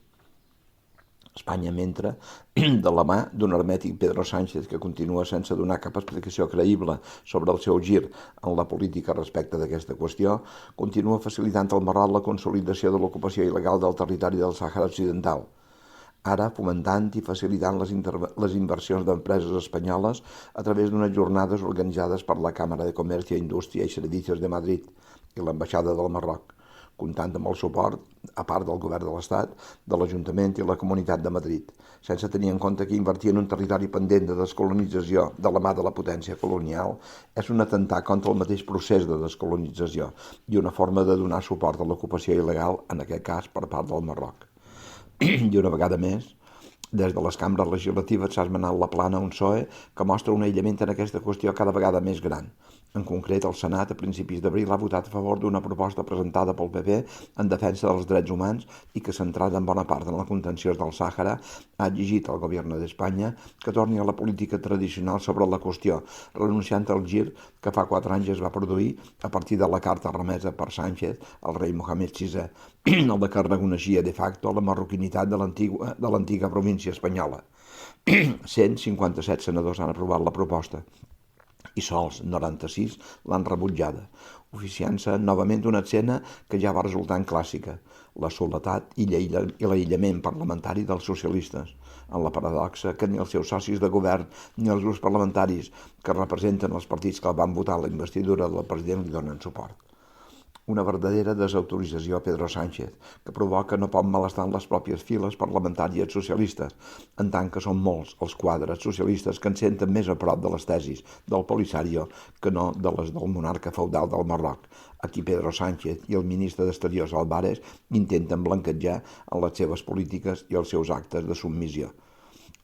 Espanya, mentre, de la mà d'un hermètic Pedro Sánchez que continua sense donar cap explicació creïble sobre el seu gir en la política respecte d'aquesta qüestió, continua facilitant al Marroc la consolidació de l'ocupació il·legal del territori del Sàhara Occidental, ara fomentant i facilitant les inversions d'empreses espanyoles a través d'unes jornades organitzades per la Càmera de Comercio, Indústria i Servicios de Madrid i l'Ambaixada del Marroc, comptant amb el suport, a part del govern de l'Estat, de l'Ajuntament i la Comunitat de Madrid, sense tenir en compte que invertir en un territori pendent de descolonització de la mà de la potència colonial és un atemptat contra el mateix procés de descolonització i una forma de donar suport a l'ocupació il·legal, en aquest cas per part del Marroc. I una vegada més, des de les cambres legislatives s'ha esmenat la plana un PSOE que mostra un aïllament en aquesta qüestió cada vegada més gran. En concret, el Senat, a principis d'abril, ha votat a favor d'una proposta presentada pel PP en defensa dels drets humans i que, centrada en bona part en la contenció del Sàhara, ha exigit al govern d'Espanya que torni a la política tradicional sobre la qüestió, renunciant al gir que fa 4 anys es va produir a partir de la carta remesa per Sánchez al rei Mohamed VI, el que reconeixia de facto la marroquinitat de l'antiga província espanyola. 157 senadors han aprovat la proposta i sols 96 l'han rebutjada, oficiant-se novament una escena que ja va resultant clàssica, la soledat i l'aïllament parlamentari dels socialistes, en la paradoxa que ni els seus socis de govern ni els grups parlamentaris que representen els partits que el van votar a la investidura del president li donen suport. una verdadera desautorització a Pedro Sánchez, que provoca no pot malestar en les pròpies files parlamentàries socialistes, en tant que són molts els quadres socialistes que en senten més a prop de les tesis del Polisario que no de les del monarca feudal del Marroc, a qui Pedro Sánchez i el ministre d'Exteriors Álvarez intenten blanquejar en les seves polítiques i els seus actes de submissió.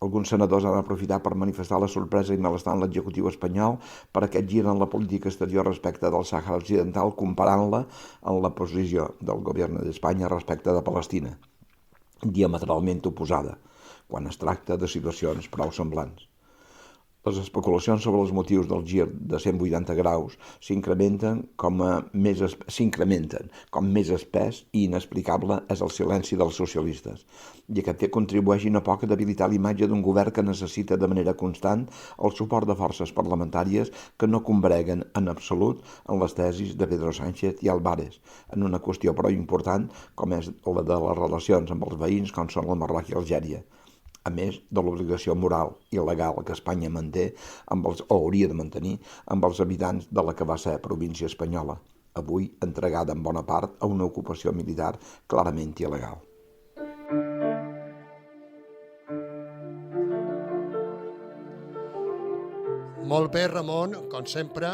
Alguns senadors han aprofitat per manifestar la sorpresa i malestar en l'executiu espanyol per aquest gir en la política exterior respecte del Sàhara Occidental, comparant-la amb la posició del govern d'Espanya respecte de Palestina, diametralment oposada, quan es tracta de situacions prou semblants. Les especulacions sobre els motius del gir de 180 graus s'incrementen com més espès i inexplicable és el silenci dels socialistes, i aquest fet contribueix no poc a debilitar l'imatge d'un govern que necessita de manera constant el suport de forces parlamentàries que no combreguen en absolut en les tesis de Pedro Sánchez i Álvarez, en una qüestió prou important com és la de les relacions amb els veïns com són el Marroc i Algèria, a més de l'obligació moral i legal que Espanya manté o hauria de mantenir amb els habitants de la que va ser província espanyola, avui entregada en bona part a una ocupació militar clarament il·legal. Molt bé, Ramon, com sempre.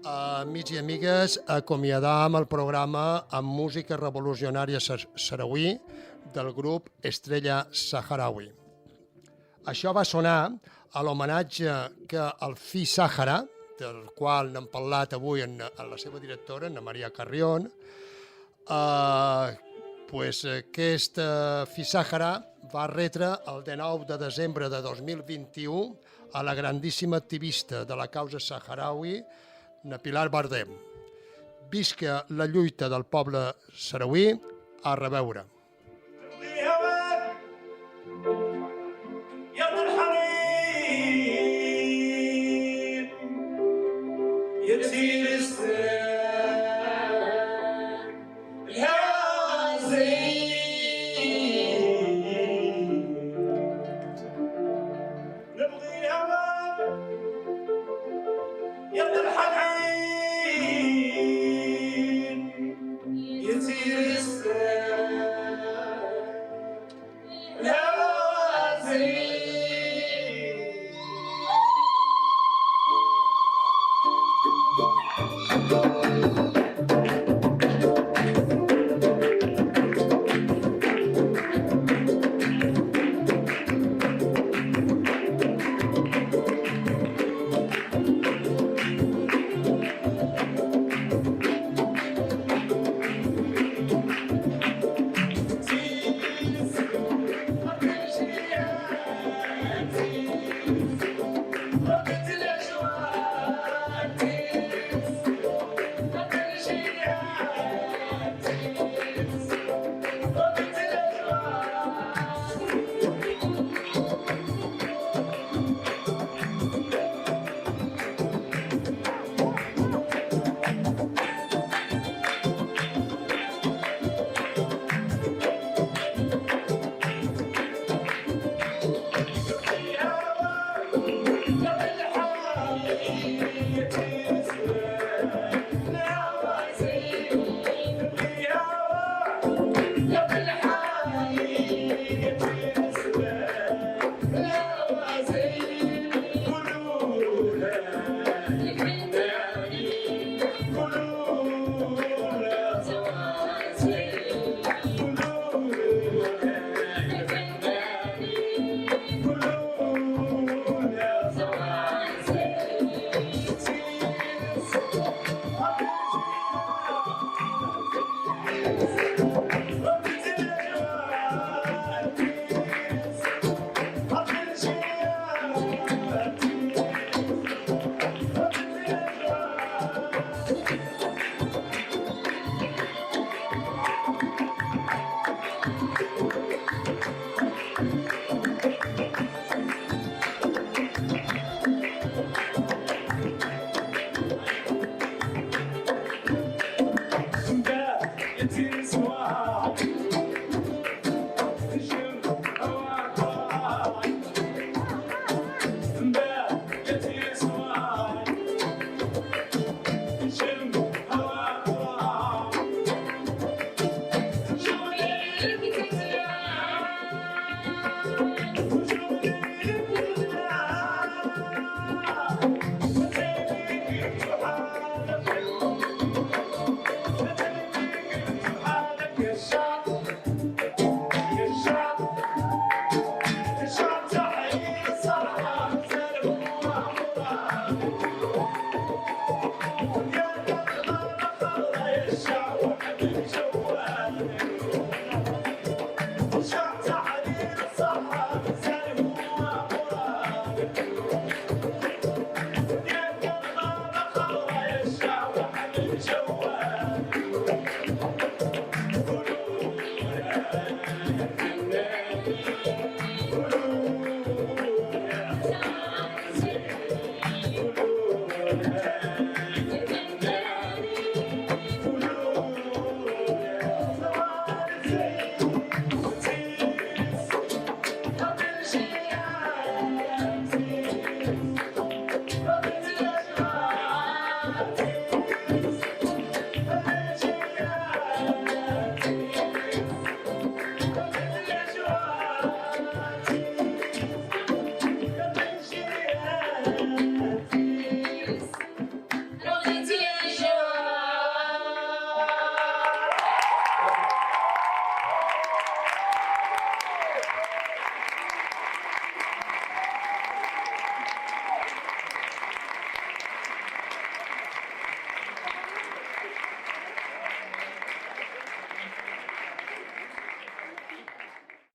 Amics i amigues, acomiadam el programa amb música revolucionària sarauí del grup Estrella Saharaui. Això va sonar a l'homenatge que el Fi Sàhara, del qual n'hem parlat avui amb la seva directora, Ana Maria Carrion, aquest Fi Sàhara va retre el 19 de desembre de 2021 a la grandíssima activista de la causa saharaui, Pilar Bardem. Visca la lluita del poble sarauí, a reveure.